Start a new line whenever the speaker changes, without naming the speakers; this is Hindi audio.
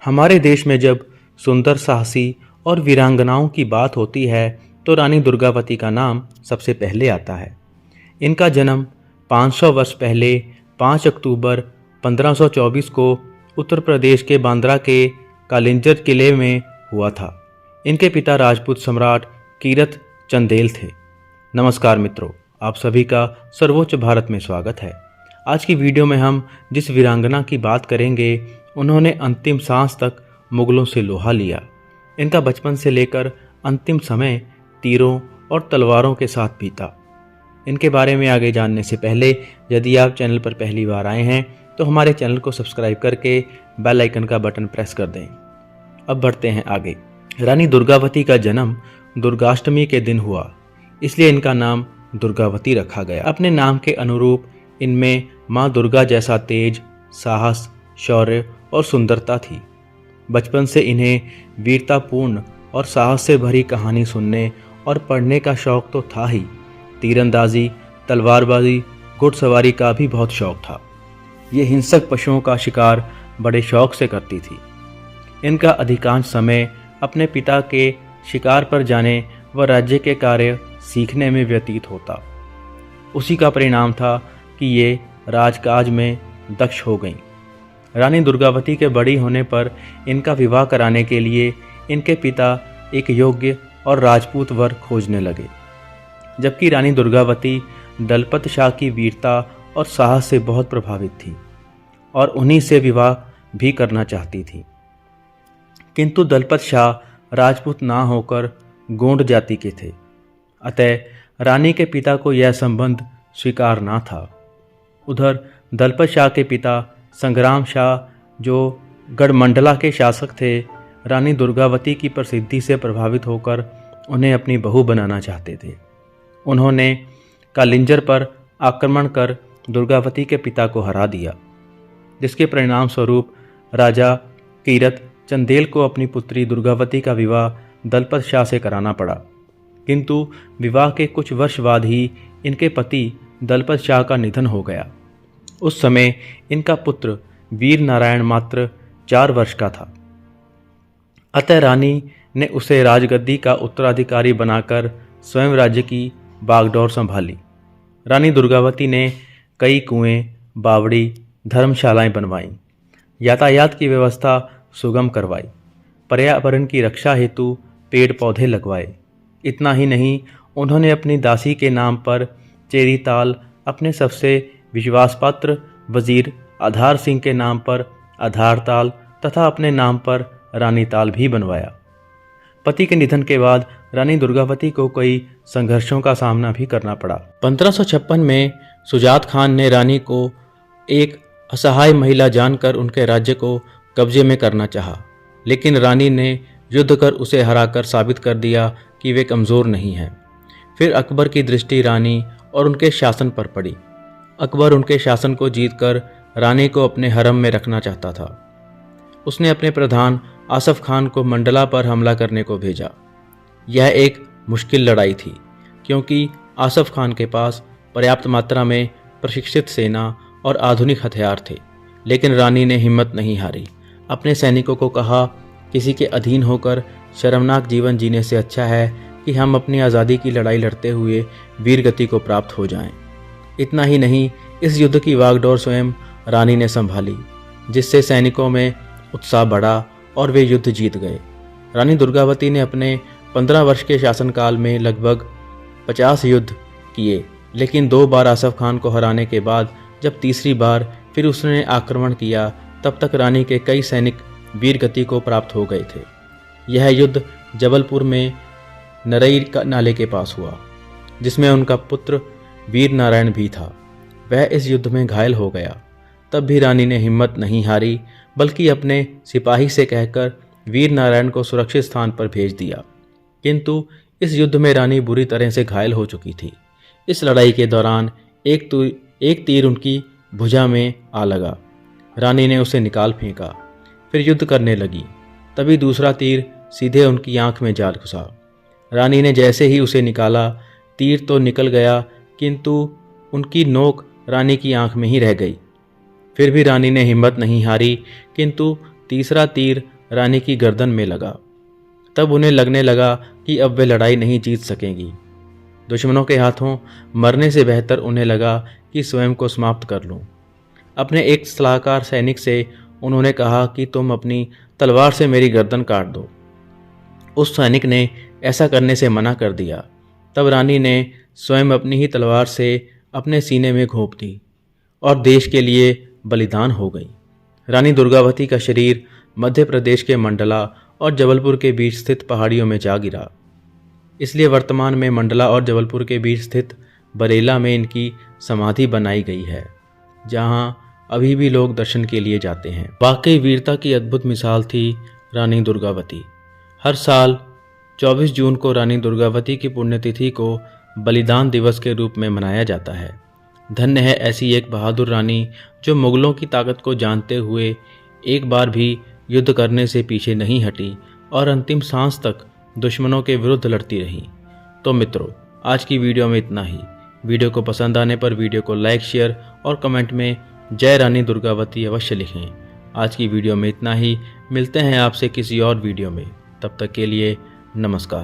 हमारे देश में जब सुंदर साहसी और वीरांगनाओं की बात होती है तो रानी दुर्गावती का नाम सबसे पहले आता है। इनका जन्म 500 वर्ष पहले 5 अक्टूबर 1524 को उत्तर प्रदेश के बांद्रा के कालिंजर किले में हुआ था। इनके पिता राजपूत सम्राट कीरत चंदेल थे। नमस्कार मित्रों, आप सभी का सर्वोच्च भारत में स्वागत है। आज की वीडियो में हम जिस वीरांगना की बात करेंगे उन्होंने अंतिम सांस तक मुगलों से लोहा लिया। इनका बचपन से लेकर अंतिम समय तीरों और तलवारों के साथ बीता। इनके बारे में आगे जानने से पहले यदि आप चैनल पर पहली बार आए हैं तो हमारे चैनल को सब्सक्राइब करके बेल आइकन का बटन प्रेस कर दें। अब बढ़ते हैं आगे। रानी दुर्गावती का जन्म दुर्गाष्टमी के दिन हुआ, इसलिए इनका नाम दुर्गावती रखा गया। अपने नाम के अनुरूप इनमें माँ दुर्गा जैसा तेज, साहस, शौर्य और सुंदरता थी। बचपन से इन्हें वीरतापूर्ण और साहस से भरी कहानी सुनने और पढ़ने का शौक तो था ही, तीरंदाजी, तलवारबाजी, घुड़सवारी का भी बहुत शौक था। ये हिंसक पशुओं का शिकार बड़े शौक से करती थी। इनका अधिकांश समय अपने पिता के शिकार पर जाने व राज्य के कार्य सीखने में व्यतीत होता। उसी का परिणाम था कि ये राजकाज में दक्ष हो गईं। रानी दुर्गावती के बड़ी होने पर इनका विवाह कराने के लिए इनके पिता एक योग्य और राजपूत वर खोजने लगे, जबकि रानी दुर्गावती दलपत शाह की वीरता और साहस से बहुत प्रभावित थी और उन्हीं से विवाह भी करना चाहती थी। किंतु दलपत शाह राजपूत ना होकर गोंड जाति के थे, अतः रानी के पिता को यह संबंध स्वीकार ना था। उधर दलपत शाह के पिता संग्राम शाह, जो गढ़मंडला के शासक थे, रानी दुर्गावती की प्रसिद्धि से प्रभावित होकर उन्हें अपनी बहू बनाना चाहते थे। उन्होंने कालिंजर पर आक्रमण कर दुर्गावती के पिता को हरा दिया, जिसके परिणाम स्वरूप राजा कीरत चंदेल को अपनी पुत्री दुर्गावती का विवाह दलपत शाह से कराना पड़ा। किंतु विवाह के कुछ वर्ष बाद ही इनके पति दलपत शाह का निधन हो गया। उस समय इनका पुत्र वीर नारायण मात्र 4 वर्ष का था, अतः रानी ने उसे राजगद्दी का उत्तराधिकारी बनाकर स्वयं राज्य की बागडोर संभाली। रानी दुर्गावती ने कई कुएं, बावड़ी, धर्मशालाएं बनवाईं, यातायात की व्यवस्था सुगम करवाई, पर्यावरण की रक्षा हेतु पेड़ पौधे लगवाए। इतना ही नहीं, उन्होंने अपनी दासी के नाम पर चेरीताल, अपने सबसे विश्वासपात्र वजीर आधार सिंह के नाम पर आधारताल तथा अपने नाम पर रानीताल भी बनवाया। पति के निधन के बाद रानी दुर्गावती को कई संघर्षों का सामना भी करना पड़ा। 1556 में सुजात खान ने रानी को एक असहाय महिला जानकर उनके राज्य को कब्जे में करना चाहा, लेकिन रानी ने युद्ध कर उसे हराकर साबित कर दिया कि वे कमज़ोर नहीं हैं। फिर अकबर की दृष्टि रानी और उनके शासन पर पड़ी। अकबर उनके शासन को जीतकर रानी को अपने हरम में रखना चाहता था। उसने अपने प्रधान आसफ खान को मंडला पर हमला करने को भेजा। यह एक मुश्किल लड़ाई थी, क्योंकि आसफ खान के पास पर्याप्त मात्रा में प्रशिक्षित सेना और आधुनिक हथियार थे। लेकिन रानी ने हिम्मत नहीं हारी। अपने सैनिकों को कहा, किसी के अधीन होकर शर्मनाक जीवन जीने से अच्छा है कि हम अपनी आज़ादी की लड़ाई लड़ते हुए वीरगति को प्राप्त हो जाएं। इतना ही नहीं, इस युद्ध की वागडोर स्वयं रानी ने संभाली, जिससे सैनिकों में उत्साह बढ़ा और वे युद्ध जीत गए। रानी दुर्गावती ने अपने 15 वर्ष के शासनकाल में लगभग 50 युद्ध किए, लेकिन 2 बार आसफ खान को हराने के बाद जब तीसरी बार फिर उसने आक्रमण किया, तब तक रानी के कई सैनिक वीरगति को प्राप्त हो गए थे। यह युद्ध जबलपुर में नरई नाले के पास हुआ, जिसमें उनका पुत्र वीर नारायण भी था। वह इस युद्ध में घायल हो गया। तब भी रानी ने हिम्मत नहीं हारी, बल्कि अपने सिपाही से कहकर वीर नारायण को सुरक्षित स्थान पर भेज दिया। किंतु इस युद्ध में रानी बुरी तरह से घायल हो चुकी थी। इस लड़ाई के दौरान एक तीर उनकी भुजा में आ लगा। रानी ने उसे निकाल फेंका, फिर युद्ध करने लगी। तभी दूसरा तीर सीधे उनकी आंख में जा घुसा। रानी ने जैसे ही उसे निकाला, तीर तो निकल गया, किंतु उनकी नोक रानी की आंख में ही रह गई। फिर भी रानी ने हिम्मत नहीं हारी, किंतु तीसरा तीर रानी की गर्दन में लगा। तब उन्हें लगने लगा कि अब वे लड़ाई नहीं जीत सकेंगी। दुश्मनों के हाथों मरने से बेहतर उन्हें लगा कि स्वयं को समाप्त कर लूं। अपने एक सलाहकार सैनिक से उन्होंने कहा कि तुम अपनी तलवार से मेरी गर्दन काट दो। उस सैनिक ने ऐसा करने से मना कर दिया। तब रानी ने स्वयं अपनी ही तलवार से अपने सीने में घोंप दी और देश के लिए बलिदान हो गई। रानी दुर्गावती का शरीर मध्य प्रदेश के मंडला और जबलपुर के बीच स्थित पहाड़ियों में जा गिरा। इसलिए वर्तमान में मंडला और जबलपुर के बीच स्थित बरेला में इनकी समाधि बनाई गई है, जहां अभी भी लोग दर्शन के लिए जाते हैं। वाकई वीरता की अद्भुत मिसाल थी रानी दुर्गावती। हर साल 24 जून को रानी दुर्गावती की पुण्यतिथि को बलिदान दिवस के रूप में मनाया जाता है। धन्य है ऐसी एक बहादुर रानी जो मुगलों की ताकत को जानते हुए एक बार भी युद्ध करने से पीछे नहीं हटी और अंतिम सांस तक दुश्मनों के विरुद्ध लड़ती रही। तो मित्रों, आज की वीडियो में इतना ही। वीडियो को पसंद आने पर वीडियो को लाइक, शेयर और कमेंट में जय रानी दुर्गावती अवश्य लिखें। आज की वीडियो में इतना ही। मिलते हैं आपसे किसी और वीडियो में। तब तक के लिए नमस्कार।